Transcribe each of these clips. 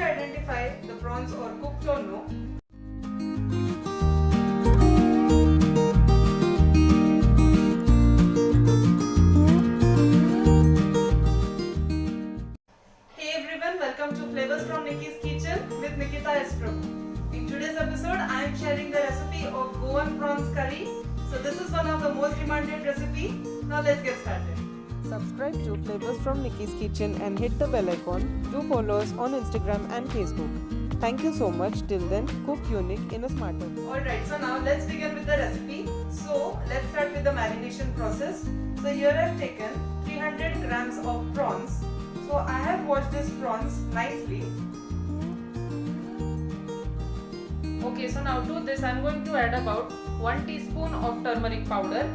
identify the prawns are cooked or no. Hey everyone, welcome to Flavors from Nikki's Kitchen with Nikita S. Prabhu. In today's episode, I am sharing the recipe of Goan prawns curry. So this is one of the most demanded recipe. Now let's get started. Subscribe to Flavors from Nikki's Kitchen and hit the bell icon. Do follow us on Instagram and Facebook. Thank you so much. Till then, cook unique in a smart way. Alright, so now let's begin with the recipe. So let's start with the marination process. So here I have taken 300 grams of prawns. So I have washed these prawns nicely. Okay, so now to this I am going to add about 1 teaspoon of turmeric powder.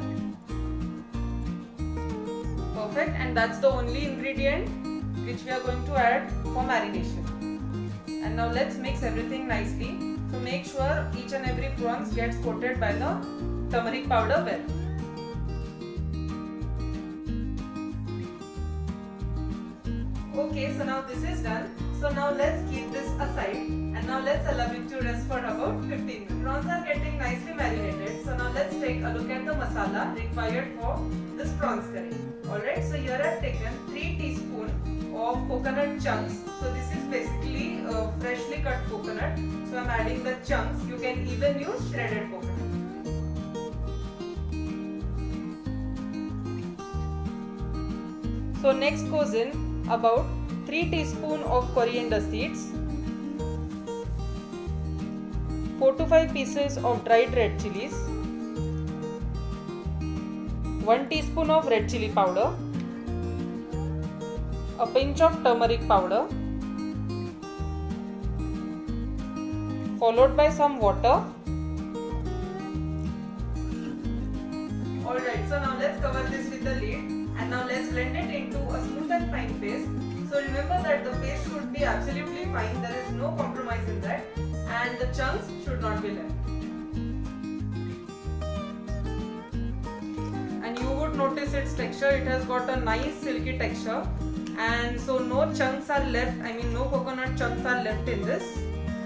Perfect, and that's the only ingredient which we are going to add for marination. And now let's mix everything nicely. So make sure each and every prawns gets coated by the turmeric powder well. Okay, so now this is done. So now let's keep this aside and now let's allow it to rest for about 15 minutes. Prawns are getting nicely marinated. So now let's take a look at the masala required for this prawns curry. Alright, so here I have taken 3 teaspoons of coconut chunks. So this is basically freshly cut coconut. So I am adding the chunks. You can even use shredded coconut. So next goes in about 3 teaspoons of coriander seeds, 4 to 5 pieces of dried red chilies, 1 teaspoon of red chili powder, a pinch of turmeric powder, followed by some water. Alright, so now let's cover this with the lid and now let's blend it into a smooth and fine paste. So remember that the paste should be absolutely fine, there is no compromise in that, and the chunks should not be left. And you would notice its texture, it has got a nice silky texture, and so no chunks are left, no coconut chunks are left in this.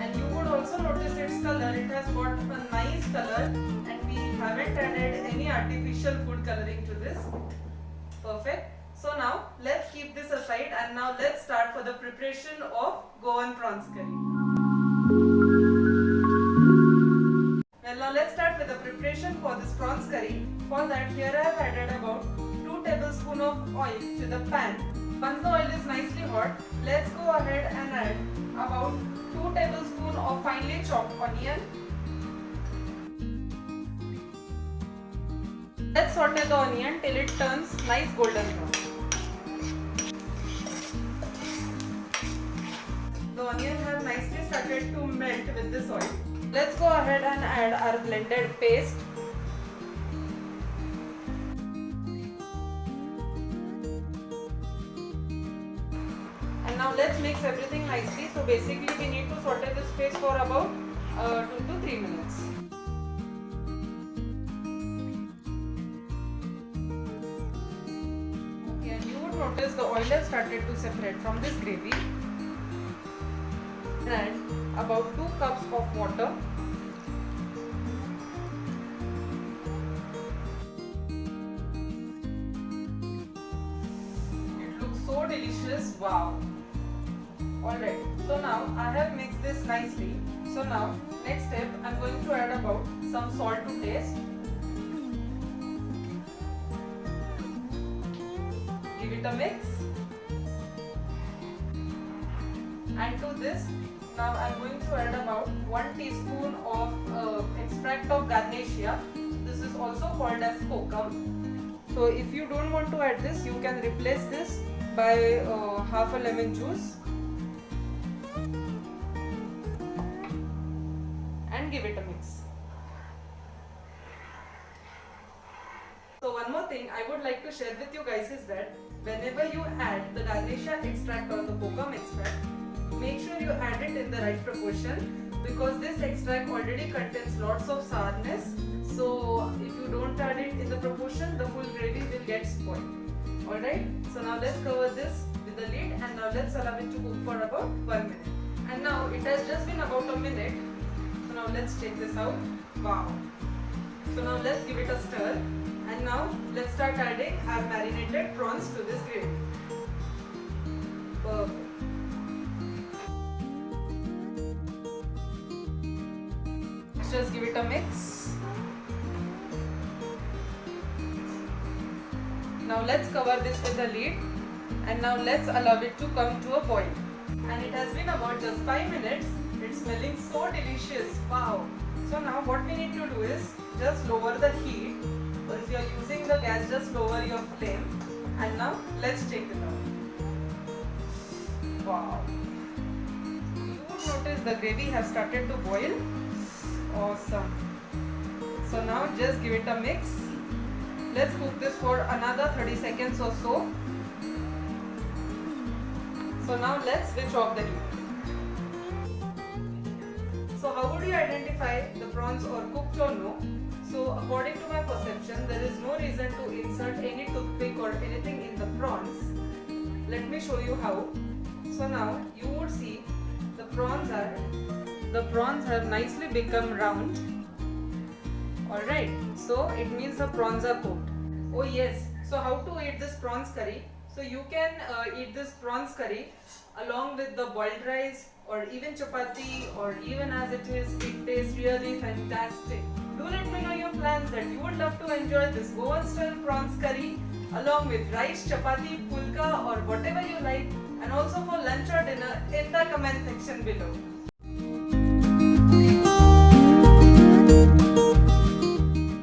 And you would also notice its color, it has got a nice color and we haven't added any artificial food coloring to this. Perfect. So now let's keep this aside and now let's start for the preparation of Goan prawns curry. Well, now let's start with the preparation for this prawns curry. For that, here I have added about 2 tablespoons of oil to the pan. Once the oil is nicely hot, let's go ahead and add about 2 tablespoons of finely chopped onion. Let's saute the onion till it turns nice golden brown. The onion have nicely started to melt with this oil. Let's go ahead and add our blended paste. And now let's mix everything nicely. So basically we need to saute this paste for about 2 to 3 minutes. Okay, and you would notice the oil has started to separate from this gravy. And about 2 cups of water. It looks so delicious, wow. Alright, so now I have mixed this nicely. So now next step I am going to add about some salt to taste. Give it a mix. And to this now I am going to add about 1 teaspoon of extract of Garnacia. This is also called as kokum. So if you don't want to add this, you can replace this by half a lemon juice. And give it a mix. So one more thing I would like to share with you guys is that whenever you add the Garnacia extract or the kokum extract, make sure you add it in the right proportion because this extract already contains lots of sourness. So if you don't add it in the proportion, the full gravy will get spoiled. Alright, so now let's cover this with the lid and now let's allow it to cook for about 1 minute. And now it has just been about a minute. So now let's check this out. Wow. So now let's give it a stir. And now let's start adding our marinated prawns to this gravy. Perfect. Let's just give it a mix. Now let's cover this with a lid. And now let's allow it to come to a boil. And it has been about just 5 minutes. It's smelling so delicious. Wow. So now what we need to do is just lower the heat, or if you are using the gas, just lower your flame. And now let's check it out. Wow. You would notice the gravy has started to boil. Awesome. So now just give it a mix. Let's cook this for another 30 seconds or so. So now let's switch off the heat. So how would you identify the prawns are cooked or no? So according to my perception, there is no reason to insert any toothpick or anything in the prawns. Let me show you how. So now you would see the prawns have nicely become round. Alright, so it means the prawns are cooked. Oh yes, so how to eat this prawns curry? So you can eat this prawns curry along with the boiled rice or even chapati, or even as it is, it tastes really fantastic. Do let me know your plans that you would love to enjoy this Goan style prawns curry along with rice, chapati, pulka or whatever you like, and also for lunch or dinner in the comment section below.